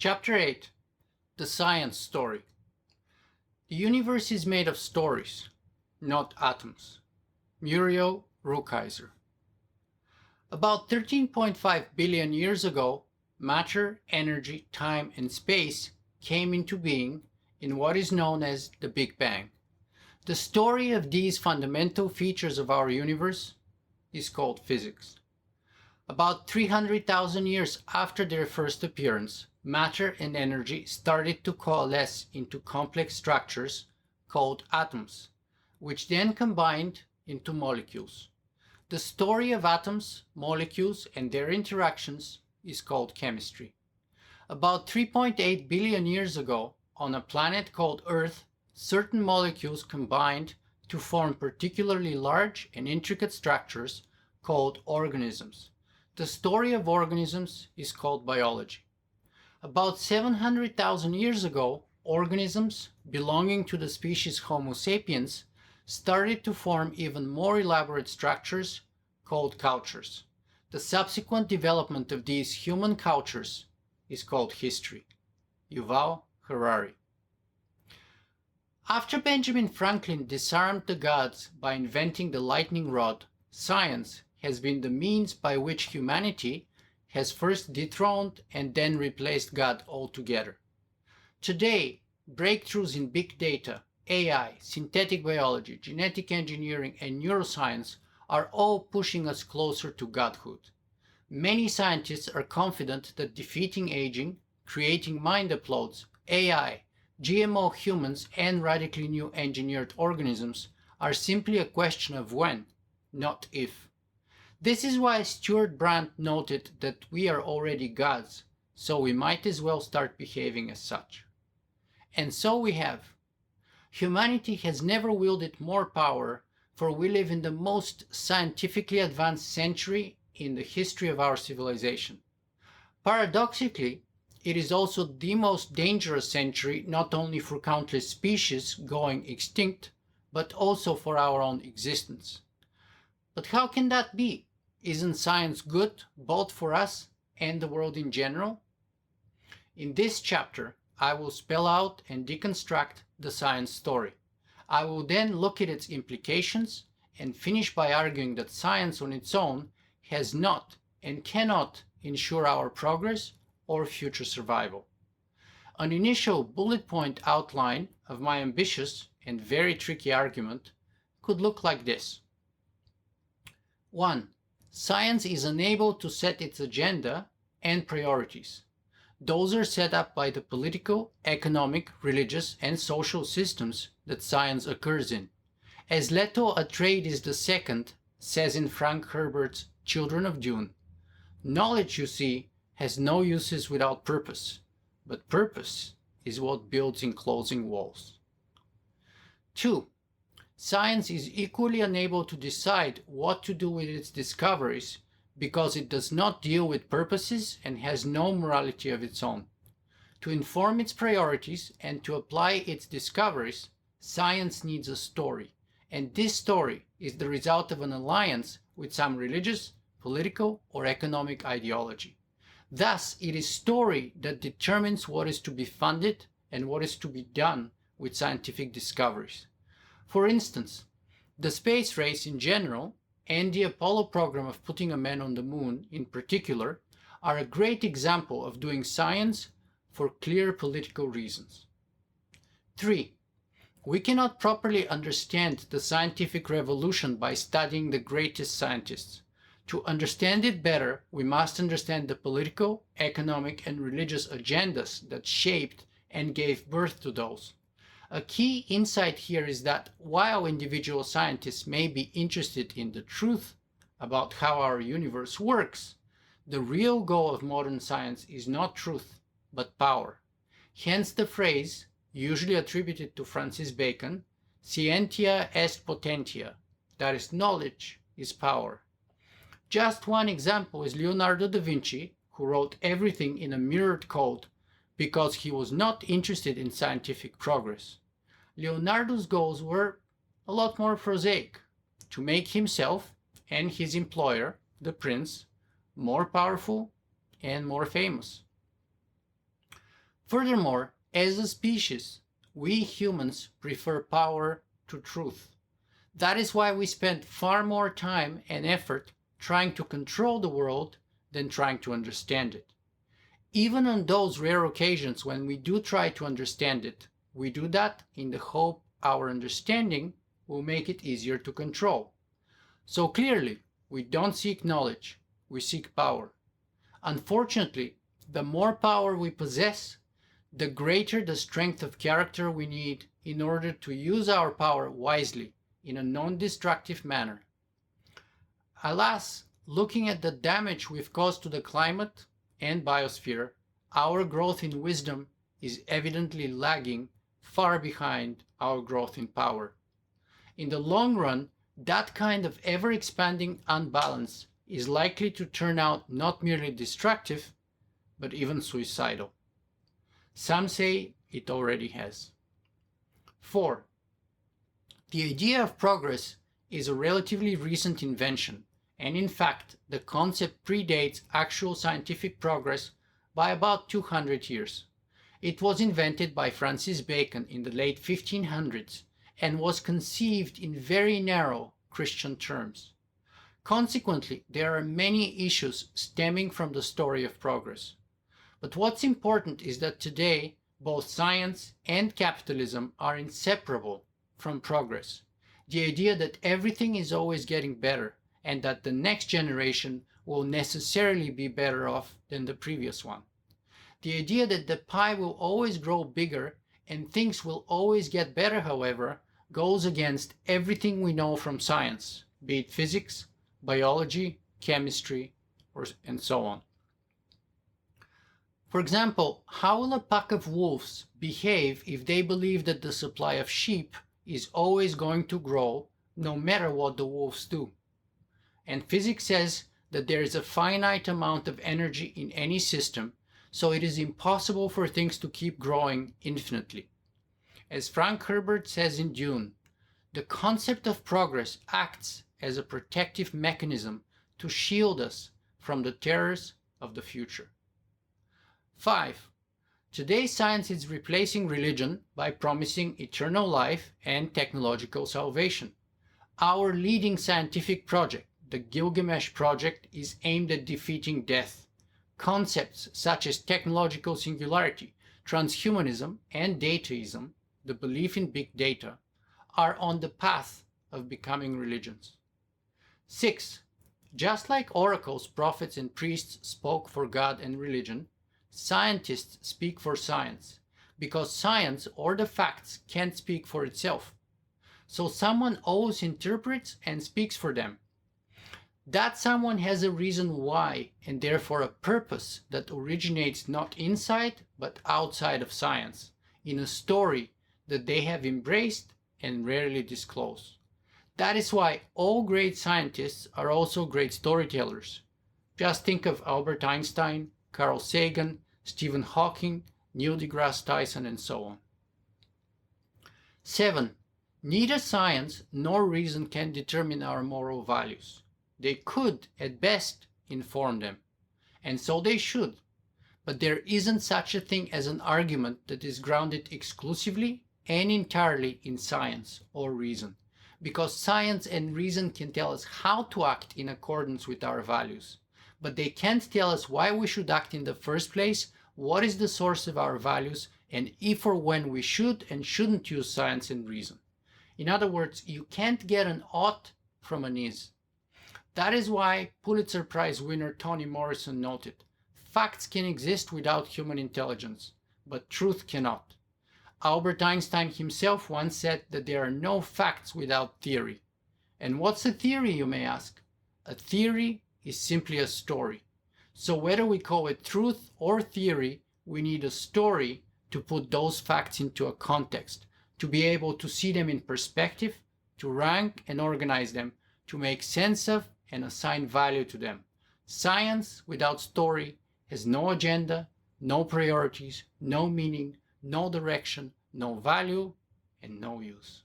Chapter 8. The Science Story. The universe is made of stories, not atoms. Muriel Rukeyser. About 13.5 billion years ago, matter, energy, time, and space came into being in what is known as the Big Bang. The story of these fundamental features of our universe is called physics. About 300,000 years after their first appearance, matter and energy started to coalesce into complex structures called atoms, which then combined into molecules. The story of atoms, molecules, and their interactions is called chemistry. About 3.8 billion years ago, on a planet called Earth, certain molecules combined to form particularly large and intricate structures called organisms. The story of organisms is called biology. About 700,000 years ago, organisms belonging to the species Homo sapiens started to form even more elaborate structures called cultures. The subsequent development of these human cultures is called history. Yuval Harari. After Benjamin Franklin disarmed the gods by inventing the lightning rod, science has been the means by which humanity has first dethroned and then replaced God altogether. Today, breakthroughs in big data, AI, synthetic biology, genetic engineering, and neuroscience are all pushing us closer to godhood. Many scientists are confident that defeating aging, creating mind uploads, AI, GMO humans, and radically new engineered organisms are simply a question of when, not if. This is why Stuart Brand noted that we are already gods, so we might as well start behaving as such. And so we have. Humanity has never wielded more power, for we live in the most scientifically advanced century in the history of our civilization. Paradoxically, it is also the most dangerous century not only for countless species going extinct, but also for our own existence. But how can that be? Isn't science good both for us and the world in general? In this chapter, I will spell out and deconstruct the science story. I will then look at its implications and finish by arguing that science on its own has not and cannot ensure our progress or future survival. An initial bullet point outline of my ambitious and very tricky argument could look like this. 1. Science is unable to set its agenda and priorities. Those are set up by the political, economic, religious, and social systems that science occurs in. As Leto Atreides II says in Frank Herbert's Children of Dune, knowledge, you see, has no uses without purpose, but purpose is what builds enclosing walls. 2. Science is equally unable to decide what to do with its discoveries because it does not deal with purposes and has no morality of its own. To inform its priorities and to apply its discoveries, science needs a story, and this story is the result of an alliance with some religious, political, or economic ideology. Thus, it is story that determines what is to be funded and what is to be done with scientific discoveries. For instance, the space race in general and the Apollo program of putting a man on the moon in particular are a great example of doing science for clear political reasons. 3. We cannot properly understand the scientific revolution by studying the greatest scientists. To understand it better, we must understand the political, economic, and religious agendas that shaped and gave birth to those. A key insight here is that while individual scientists may be interested in the truth about how our universe works, the real goal of modern science is not truth, but power. Hence the phrase, usually attributed to Francis Bacon, scientia est potentia, that is, knowledge is power. Just one example is Leonardo da Vinci, who wrote everything in a mirrored code because he was not interested in scientific progress. Leonardo's goals were a lot more prosaic: to make himself and his employer, the prince, more powerful and more famous. Furthermore, as a species, we humans prefer power to truth. That is why we spend far more time and effort trying to control the world than trying to understand it. Even on those rare occasions when we do try to understand it, we do that in the hope our understanding will make it easier to control. So clearly, we don't seek knowledge, we seek power. Unfortunately, the more power we possess, the greater the strength of character we need in order to use our power wisely in a non-destructive manner. Alas, looking at the damage we've caused to the climate and biosphere, our growth in wisdom is evidently lagging far behind our growth in power. In the long run, that kind of ever-expanding unbalance is likely to turn out not merely destructive, but even suicidal. Some say it already has. 4. The idea of progress is a relatively recent invention, and in fact, the concept predates actual scientific progress by about 200 years. It was invented by Francis Bacon in the late 1500s and was conceived in very narrow Christian terms. Consequently, there are many issues stemming from the story of progress. But what's important is that today, both science and capitalism are inseparable from progress. The idea that everything is always getting better and that the next generation will necessarily be better off than the previous one. The idea that the pie will always grow bigger and things will always get better, however, goes against everything we know from science, be it physics, biology, chemistry, and so on. For example, how will a pack of wolves behave if they believe that the supply of sheep is always going to grow no matter what the wolves do? And physics says that there is a finite amount of energy in any system, so it is impossible for things to keep growing infinitely. As Frank Herbert says in Dune, the concept of progress acts as a protective mechanism to shield us from the terrors of the future. 5. Today, science is replacing religion by promising eternal life and technological salvation. Our leading scientific project, the Gilgamesh Project, is aimed at defeating death. Concepts such as technological singularity, transhumanism, and dataism, the belief in big data, are on the path of becoming religions. 6. Just like oracles, prophets, and priests spoke for God and religion, scientists speak for science, because science or the facts can't speak for itself. So someone always interprets and speaks for them. That someone has a reason why, and therefore a purpose that originates not inside but outside of science, in a story that they have embraced and rarely disclose. That is why all great scientists are also great storytellers. Just think of Albert Einstein, Carl Sagan, Stephen Hawking, Neil deGrasse Tyson, and so on. 7. Neither science nor reason can determine our moral values. They could, at best, inform them, and so they should. But there isn't such a thing as an argument that is grounded exclusively and entirely in science or reason, because science and reason can tell us how to act in accordance with our values. But they can't tell us why we should act in the first place, what is the source of our values, and if or when we should and shouldn't use science and reason. In other words, you can't get an ought from an is. That is why Pulitzer Prize winner Toni Morrison noted, "Facts can exist without human intelligence, but truth cannot." Albert Einstein himself once said that there are no facts without theory. And what's a theory, you may ask? A theory is simply a story. So whether we call it truth or theory, we need a story to put those facts into a context, to be able to see them in perspective, to rank and organize them, to make sense of and assign value to them. Science without story has no agenda, no priorities, no meaning, no direction, no value, and no use.